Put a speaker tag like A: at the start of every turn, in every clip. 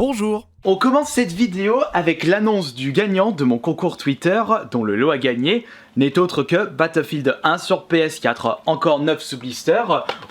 A: Bonjour!
B: On commence cette vidéo avec l'annonce du gagnant de mon concours Twitter, dont le lot à gagner n'est autre que Battlefield 1 sur PS4. Encore 9 sous blister.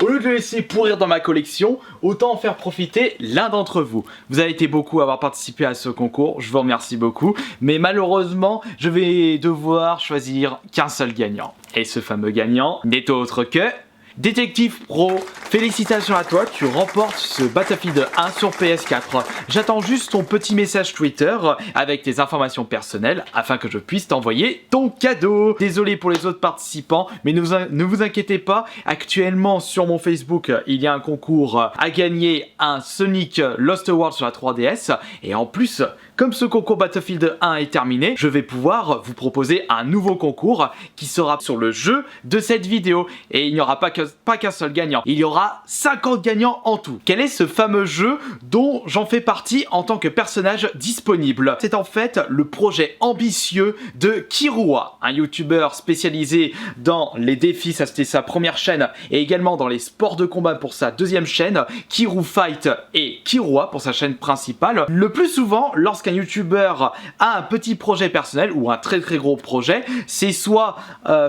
B: Au lieu de le laisser pourrir dans ma collection, autant en faire profiter l'un d'entre vous. Vous avez été beaucoup à avoir participé à ce concours, je vous remercie beaucoup. Mais malheureusement, je vais devoir choisir qu'un seul gagnant. Et ce fameux gagnant n'est autre que... Détective Pro, félicitations à toi, tu remportes ce Battlefield 1 sur PS4. J'attends juste ton petit message Twitter avec tes informations personnelles afin que je puisse t'envoyer ton cadeau. Désolé pour les autres participants, mais ne vous inquiétez pas, actuellement sur mon Facebook, il y a un concours à gagner, un Sonic Lost World sur la 3DS, et en plus, comme ce concours Battlefield 1 est terminé, je vais pouvoir vous proposer un nouveau concours qui sera sur le jeu de cette vidéo. Et il n'y aura pas qu'un seul gagnant, il y aura 50 gagnants en tout. Quel est ce fameux jeu dont j'en fais partie en tant que personnage disponible? C'est en fait le projet ambitieux de Kirua, un youtubeur spécialisé dans les défis, ça c'était sa première chaîne, et également dans les sports de combat pour sa deuxième chaîne, Kiru Fight et Kirua pour sa chaîne principale. Le plus souvent, lorsqu'un youtubeur a un petit projet personnel ou un très gros projet, c'est soit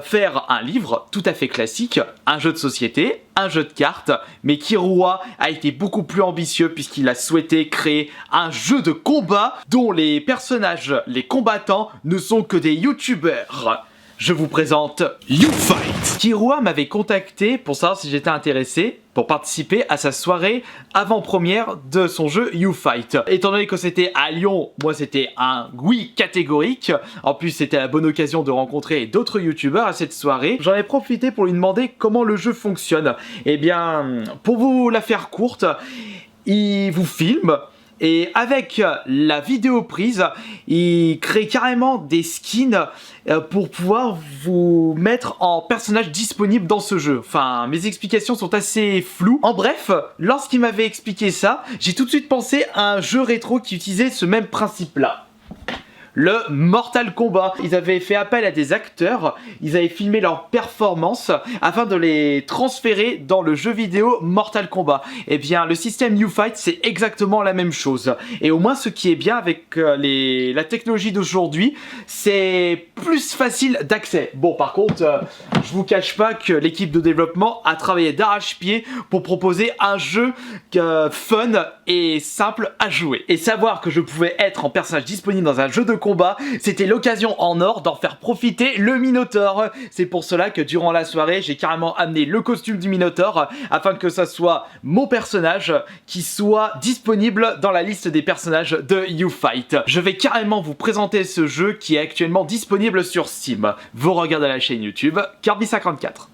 B: faire un livre tout à fait classique, un jeu de société, un jeu de cartes, mais Kirua a été beaucoup plus ambitieux puisqu'il a souhaité créer un jeu de combat dont les personnages, les combattants, ne sont que des youtubeurs. Je vous présente YouFight. Kirua m'avait contacté pour savoir si j'étais intéressé pour participer à sa soirée avant-première de son jeu YouFight. Étant donné que c'était à Lyon, moi c'était un oui catégorique. En plus c'était la bonne occasion de rencontrer d'autres youtubeurs à cette soirée. J'en ai profité pour lui demander comment le jeu fonctionne. Eh bien, pour vous la faire courte, il vous filme. Et avec la vidéo prise, il crée carrément des skins pour pouvoir vous mettre en personnage disponible dans ce jeu. Enfin, mes explications sont assez floues. En bref, lorsqu'il m'avait expliqué ça, j'ai tout de suite pensé à un jeu rétro qui utilisait ce même principe-là. Le Mortal Kombat. Ils avaient fait appel à des acteurs, ils avaient filmé leurs performances afin de les transférer dans le jeu vidéo Mortal Kombat. Et bien le système YouFight c'est exactement la même chose. Et au moins ce qui est bien avec la technologie d'aujourd'hui, c'est plus facile d'accès. Bon par contre, je vous cache pas que l'équipe de développement a travaillé d'arrache-pied pour proposer un jeu fun et simple à jouer. Et savoir que je pouvais être en personnage disponible dans un jeu de combat, c'était l'occasion en or d'en faire profiter le Minotaur. C'est pour cela que durant la soirée, j'ai carrément amené le costume du Minotaur afin que ça soit mon personnage qui soit disponible dans la liste des personnages de YouFight. Je vais carrément vous présenter ce jeu qui est actuellement disponible sur Steam. Vous regardez la chaîne YouTube Kirby54.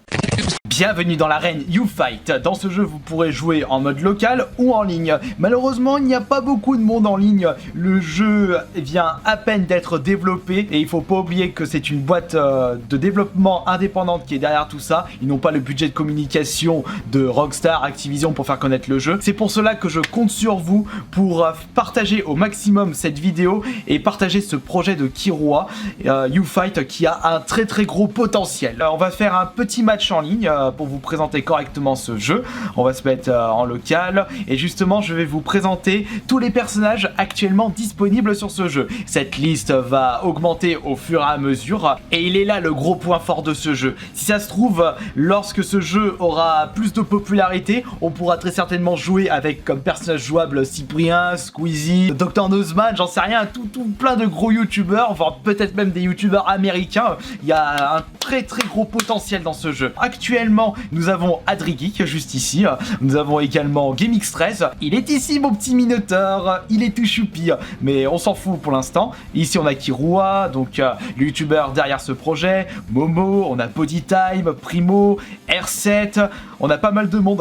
B: Bienvenue dans l'arène YouFight. Dans ce jeu, vous pourrez jouer en mode local ou en ligne. Malheureusement, il n'y a pas beaucoup de monde en ligne. Le jeu vient à peine d'être développé et il faut pas oublier que c'est une boîte de développement indépendante qui est derrière tout ça. Ils n'ont pas le budget de communication de Rockstar, Activision pour faire connaître le jeu. C'est pour cela que je compte sur vous pour partager au maximum cette vidéo et partager ce projet de Kirua, YouFight, qui a un très gros potentiel. On va faire un petit match en ligne pour vous présenter correctement ce jeu. On va se mettre en local et justement je vais vous présenter tous les personnages actuellement disponibles sur ce jeu. Cette liste va augmenter au fur et à mesure et il est là le gros point fort de ce jeu. Si ça se trouve, lorsque ce jeu aura plus de popularité, on pourra très certainement jouer avec comme personnage jouable Cyprien, Squeezie, Dr Nozman, j'en sais rien, tout plein de gros youtubeurs, voire peut-être même des youtubeurs américains. Il y a un très gros potentiel dans ce jeu. Actuellement, nous avons AdriGeek juste ici. Nous avons également GameX13. Il est ici, mon petit Minotaur. Il est tout choupi, mais on s'en fout pour l'instant. Ici, on a Kirua, donc le youtubeur derrière ce projet. Momo, on a Bodytime, Primo, R7. On a pas mal de monde.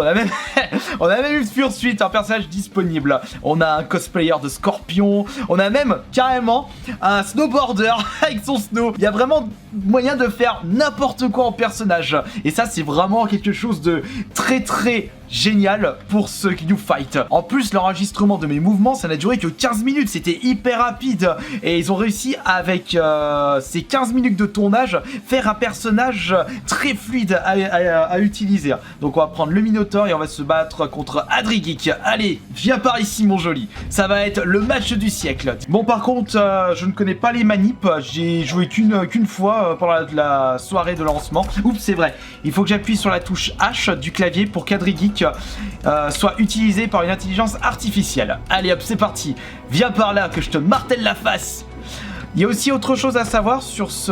B: On a même une Fursuite, un personnage disponible. On a un cosplayer de Scorpion. On a même carrément un snowboarder avec son snow. Il y a vraiment moyen de faire n'importe quoi en personnage. Et ça, c'est vraiment quelque chose de très génial pour ce You Fight. En plus, l'enregistrement de mes mouvements, ça n'a duré que 15 minutes, c'était hyper rapide. Et ils ont réussi avec ces 15 minutes de tournage, faire un personnage très fluide à utiliser. Donc on va prendre le Minotaur et on va se battre contre Adrigeek. Allez, viens par ici mon joli. Ça va être le match du siècle. Bon par contre, je ne connais pas les manips, j'ai joué qu'une fois pendant la soirée de lancement. Oups, c'est vrai, il faut que j'appuie sur la touche H du clavier pour qu'Adrigeek soit utilisé par une intelligence artificielle. Allez hop, c'est parti. Viens par là que je te martèle la face. Il y a aussi autre chose à savoir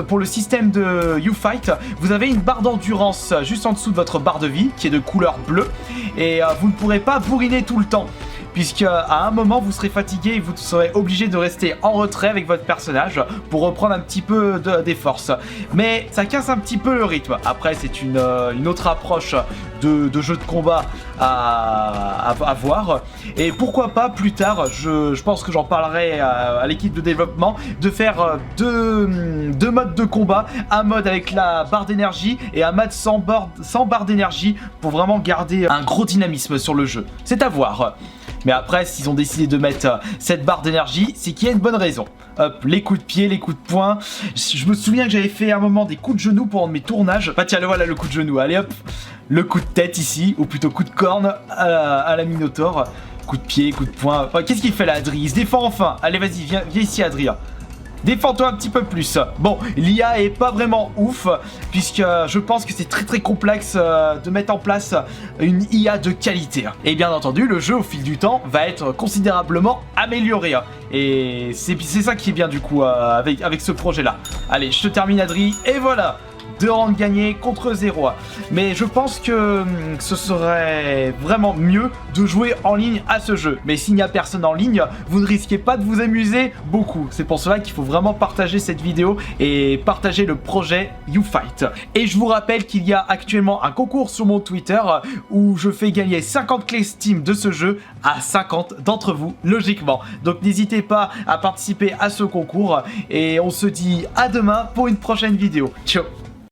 B: pour le système de You Fight. Vous avez une barre d'endurance juste en dessous de votre barre de vie qui est de couleur bleue et vous ne pourrez pas bourriner tout le temps. Puisque à un moment vous serez fatigué et vous serez obligé de rester en retrait avec votre personnage pour reprendre un petit peu des forces. Mais ça casse un petit peu le rythme. Après c'est une autre approche de jeu de combat à voir. Et pourquoi pas plus tard, je pense que j'en parlerai à l'équipe de développement, de faire deux modes de combat. Un mode avec la barre d'énergie et un mode sans barre d'énergie pour vraiment garder un gros dynamisme sur le jeu. C'est à voir. Mais après, s'ils ont décidé de mettre cette barre d'énergie, c'est qu'il y a une bonne raison. Hop, les coups de pied, les coups de poing. Je me souviens que j'avais fait à un moment des coups de genoux pendant mes tournages. Bah tiens, le voilà le coup de genou. Allez hop, le coup de tête ici, ou plutôt coup de corne à la Minotaur. Coup de pied, coup de poing. Oh, qu'est-ce qu'il fait là, Adri? Il se défend enfin. Allez, vas-y, viens ici, Adri. Défends-toi un petit peu plus. Bon, l'IA est pas vraiment ouf, puisque je pense que c'est très complexe de mettre en place une IA de qualité. Et bien entendu, le jeu au fil du temps va être considérablement amélioré. Et c'est ça qui est bien du coup avec ce projet-là. Allez, je te termine Adri, et voilà, 2 rounds gagnés contre 0. Mais je pense que ce serait vraiment mieux de jouer en ligne à ce jeu. Mais s'il n'y a personne en ligne, vous ne risquez pas de vous amuser beaucoup. C'est pour cela qu'il faut vraiment partager cette vidéo et partager le projet You Fight. Et je vous rappelle qu'il y a actuellement un concours sur mon Twitter où je fais gagner 50 clés Steam de ce jeu à 50 d'entre vous, logiquement. Donc n'hésitez pas à participer à ce concours et on se dit à demain pour une prochaine vidéo. Ciao.